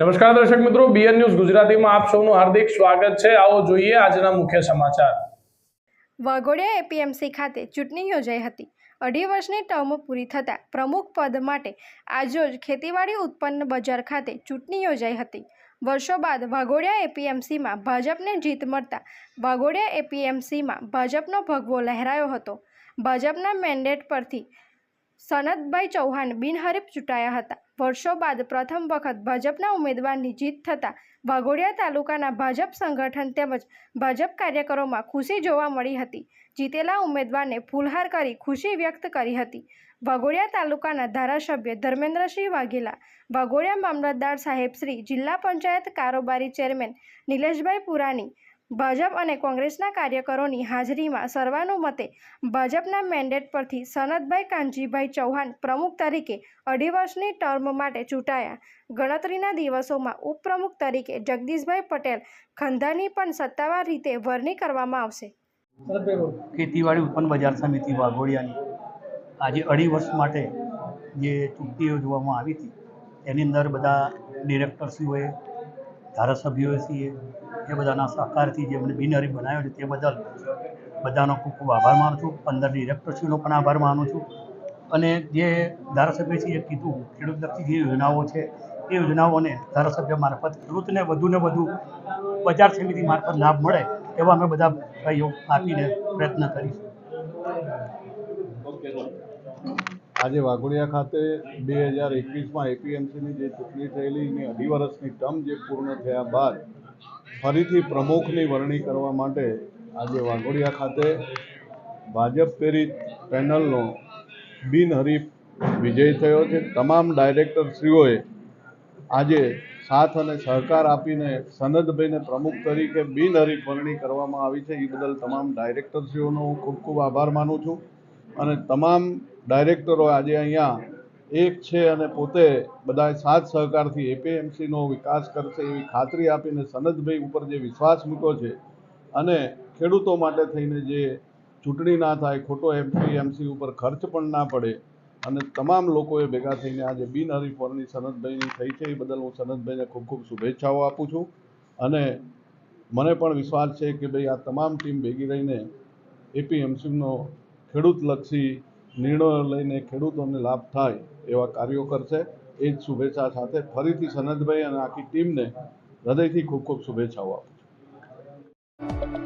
નમસ્કાર દર્શક મિત્રો, બીએન ન્યૂઝ ગુજરાતીમાં આપ સૌનું હાર્દિક સ્વાગત છે। આવો જોઈએ આજના મુખ્ય સમાચાર। વાઘોડિયા એપીએમસી ખાતે ચૂંટણી યોજાઈ હતી। 2.5 વર્ષની ટર્મ પૂરી થતાં પ્રમુખ પદ માટે આજરોજ ખેતીવાડી ઉત્પન્ન બજાર ખાતે ચૂંટણી યોજાઈ હતી। વર્ષો બાદ વાઘોડિયા એપીએમસીમાં ભાજપને જીત મળતા વાઘોડિયા એપીએમસીમાં ભાજપનો ભગવો લહેરાયો હતો। ભાજપના મેન્ડેટ પરથી સનતભાઈ ચૌહાણ બિનહરીફ ચૂંટાયા હતા। વર્ષો બાદ પ્રથમ વખત ભાજપના ઉમેદવારની જીત થતાં વાઘોડિયા તાલુકાના ભાજપ સંગઠન તેમજ ભાજપ કાર્યકરોમાં ખુશી જોવા મળી હતી। જીતેલા ઉમેદવારને ફૂલહાર કરી ખુશી વ્યક્ત કરી હતી। વાઘોડિયા તાલુકાના ધારાસભ્ય ધર્મેન્દ્રસિંહ વાઘેલા, વાઘોડિયા મામલતદાર સાહેબશ્રી, જિલ્લા પંચાયત કારોબારી ચેરમેન નિલેશભાઈ પુરાણી, ભાજપ અને કોંગ્રેસના કાર્યકરોની હાજરીમાં સર્વાનુમતે ભાજપના મેન્ડેટ પરથી સનતભાઈ કાનજીભાઈ ચૌહાણ પ્રમુખ તરીકે 2.5 વર્ષની ટર્મ માટે ચૂંટાયા। ગણતરીના દિવસોમાં ઉપપ્રમુખ તરીકે જગદીશભાઈ પટેલ ખંધાની પણ સત્તાવાર રીતે વરણી કરવામાં આવશે। ખેતીવાડી ઉત્પન્ન બજાર સમિતિ વાઘોડિયાની આજે 2.5 વર્ષ માટે જે ચૂંટણી યોજવામાં આવી હતી એની અંદર બધા ડિરેક્ટરશ્રીઓએ, ધારાસભ્યોએ એ બધાના સહકારથી જે મને બિનહરીફ બનાવ્યો છે તે બદલ બધાનો ખૂબ ખૂબ આભાર માનું છું। 15 ડિરેક્ટરશ્રીનો પણ આભાર માનું છું। અને જે ધારાસભ્યશ્રીએ કીધું ખેડૂતલક્ષી જે યોજનાઓ છે એ યોજનાઓને ધારાસભ્ય મારફત ખેડૂતને વધુને વધુ બજાર સમિતિ મારફત લાભ મળે એવા અમે બધા સહયોગ આપીને પ્રયત્ન કરીશું। આજે વાઘોડિયા ખાતે 2021માં એપીએમસીની જે ચૂંટણી થયેલી એની 2.5 વર્ષની ટર્મ જે પૂર્ણ થયા બાદ ફરીથી પ્રમુખની વરણી કરવા માટે આજે વાઘોડિયા ખાતે ભાજપ પ્રેરિત પેનલનો બિનહરીફ વિજય થયો છે। તમામ ડાયરેક્ટરશ્રીઓએ આજે સાથ અને સહકાર આપીને સનતભાઈને પ્રમુખ તરીકે બિનહરીફ વરણી કરવામાં આવી છે। એ બદલ તમામ ડાયરેક્ટરશ્રીઓનો હું ખૂબ ખૂબ આભાર માનું છું। અને તમામ ડાયરેક્ટરો આજે અહીંયા એક છે અને પોતે બધા સાથ સહકારથી એપીએમસીનો વિકાસ કરશે એવી ખાતરી આપીને સનતભાઈ ઉપર જે વિશ્વાસ મૂક્યો છે અને ખેડૂતો માટે થઈને જે ચૂંટણી ના થાય, ખોટો એપીએમસી ઉપર ખર્ચ પણ ના પડે અને તમામ લોકોએ ભેગા થઈને આજે બિનહરીફ વરણી સનતભાઈની થઈ છે। એ બદલ હું સનતભાઈને ખૂબ ખૂબ શુભેચ્છાઓ આપું છું। અને મને પણ વિશ્વાસ છે કે ભાઈ આ તમામ ટીમ ભેગી રહીને એપીએમસીનો ખેડૂતલક્ષી નિર્ણયો લઈને ખેડૂતોને લાભ થાય એવા કાર્યો કરશે। એ જ શુભેચ્છા સાથે ફરીથી સનતભાઈ અને આખી ટીમને હૃદયથી ખૂબ ખૂબ શુભેચ્છાઓ આપું છું।